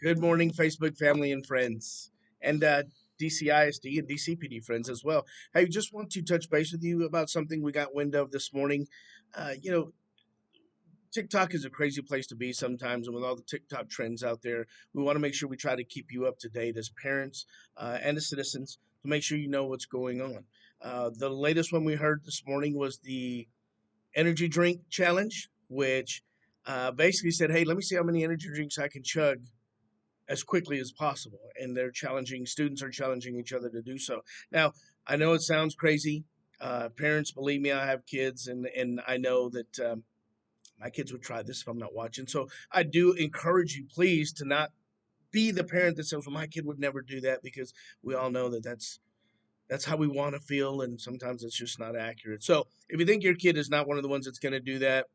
Good morning, Facebook family and friends, and DCISD and DCPD friends as well. Hey, just want to touch base with you about something we got wind of this morning. Uh, you know, TikTok is a crazy place to be sometimes, and with all the TikTok trends out there, we want to make sure we try to keep you up to date as parents and as citizens to make sure you know what's going on. The latest one we heard this morning was the energy drink challenge, which basically said, "Hey, let me see how many energy drinks I can chug as quickly as possible." And students are challenging each other to do so. Now, I know it sounds crazy. Parents, believe me, I have kids, and I know that my kids would try this if I'm not watching. So I do encourage you, please, to not be the parent that says, "Well, my kid would never do that," because we all know that that's how we want to feel, and sometimes it's just not accurate. So if you think your kid is not one of the ones that's going to do that,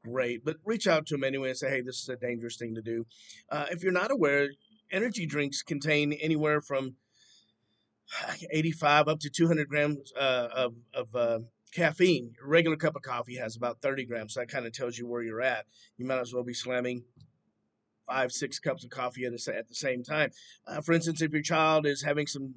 great. But reach out to them anyway and say, "Hey, this is a dangerous thing to do." If you're not aware, energy drinks contain anywhere from 85 up to 200 grams of caffeine. A regular cup of coffee has about 30 grams. So that kind of tells you where you're at. You might as well be slamming 5, 6 cups of coffee at the same time. For instance, if your child is having some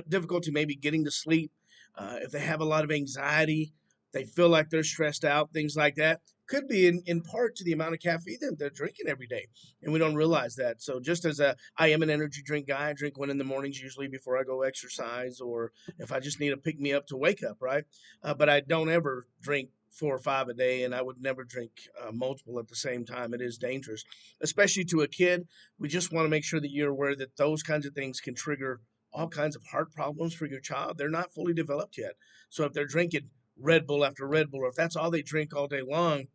difficulty maybe getting to sleep, if they have a lot of anxiety, they feel like they're stressed out, things like that, could be in part to the amount of caffeine that they're drinking every day. And we don't realize that. So just as I am an energy drink guy, I drink one in the mornings usually before I go exercise, or if I just need to pick me up to wake up, right? But I don't ever drink 4 or 5 a day, and I would never drink multiple at the same time. It is dangerous, especially to a kid. We just want to make sure that you're aware that those kinds of things can trigger all kinds of heart problems for your child. They're not fully developed yet. So if they're drinking Red Bull after Red Bull, or if that's all they drink all day long,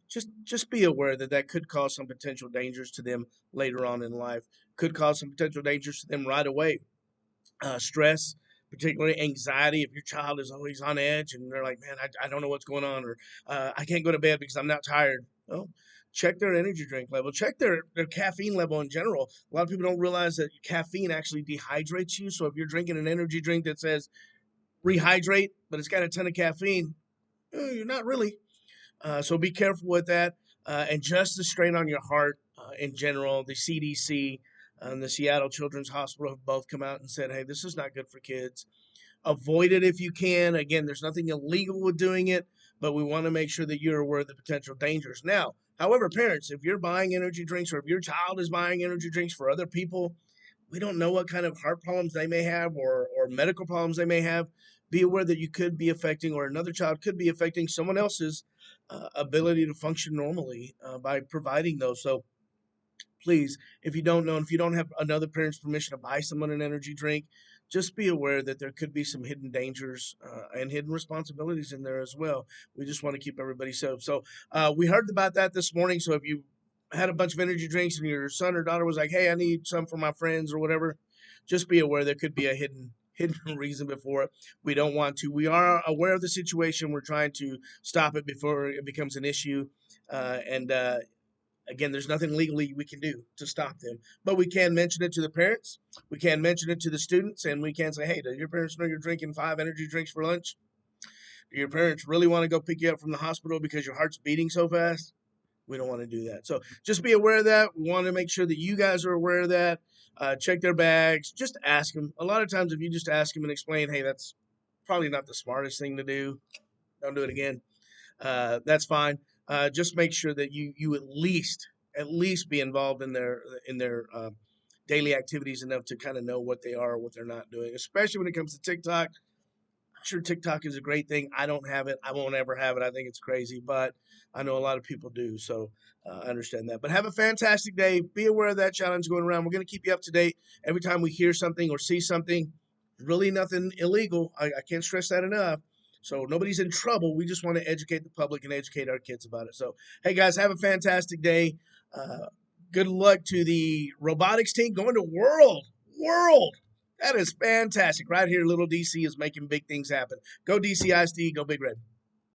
just be aware that that could cause some potential dangers to them later on in life. Could cause some potential dangers to them right away. Stress, particularly anxiety. If your child is always on edge and they're like, "Man, I don't know what's going on," or "I can't go to bed because I'm not tired." Well, check their energy drink level, check their caffeine level in general. A lot of people don't realize that caffeine actually dehydrates you. So if you're drinking an energy drink that says rehydrate, but it's got a ton of caffeine, you're not really. So be careful with that. And just the strain on your heart in general, the CDC and the Seattle Children's Hospital have both come out and said, "Hey, this is not good for kids. Avoid it if you can." Again, there's nothing illegal with doing it, but we want to make sure that you're aware of the potential dangers. Now, however, parents, if you're buying energy drinks, or if your child is buying energy drinks for other people, we don't know what kind of heart problems they may have, or medical problems they may have. Be aware that you could be affecting, or another child could be affecting someone else's ability to function normally by providing those. So please, if you don't know, and if you don't have another parent's permission to buy someone an energy drink, just be aware that there could be some hidden dangers and hidden responsibilities in there as well. We just want to keep everybody safe. So we heard about that this morning. So if you had a bunch of energy drinks and your son or daughter was like, "Hey, I need some for my friends," or whatever, just be aware there could be a hidden reason before it. We don't want to. We are aware of the situation. We're trying to stop it before it becomes an issue. And Again, there's nothing legally we can do to stop them, but we can mention it to the parents. We can mention it to the students, and we can say, "Hey, do your parents know you're drinking 5 energy drinks for lunch? Do your parents really want to go pick you up from the hospital because your heart's beating so fast?" We don't want to do that. So just be aware of that. We want to make sure that you guys are aware of that. Check their bags. Just ask them. A lot of times, if you just ask them and explain, "Hey, that's probably not the smartest thing to do. Don't do it again." That's fine. Just make sure that you at least be involved in their daily activities enough to kind of know what they are or what they're not doing, especially when it comes to TikTok. I'm sure TikTok is a great thing. I don't have it. I won't ever have it. I think it's crazy, but I know a lot of people do. So I understand that. But have a fantastic day. Be aware of that challenge going around. We're going to keep you up to date every time we hear something or see something. Really nothing illegal. I can't stress that enough. So nobody's in trouble. We just want to educate the public and educate our kids about it. So, hey guys, have a fantastic day. Uh, Good luck to the robotics team going to World. That is fantastic. Right here, little DC is making big things happen. Go DCISD, go Big Red.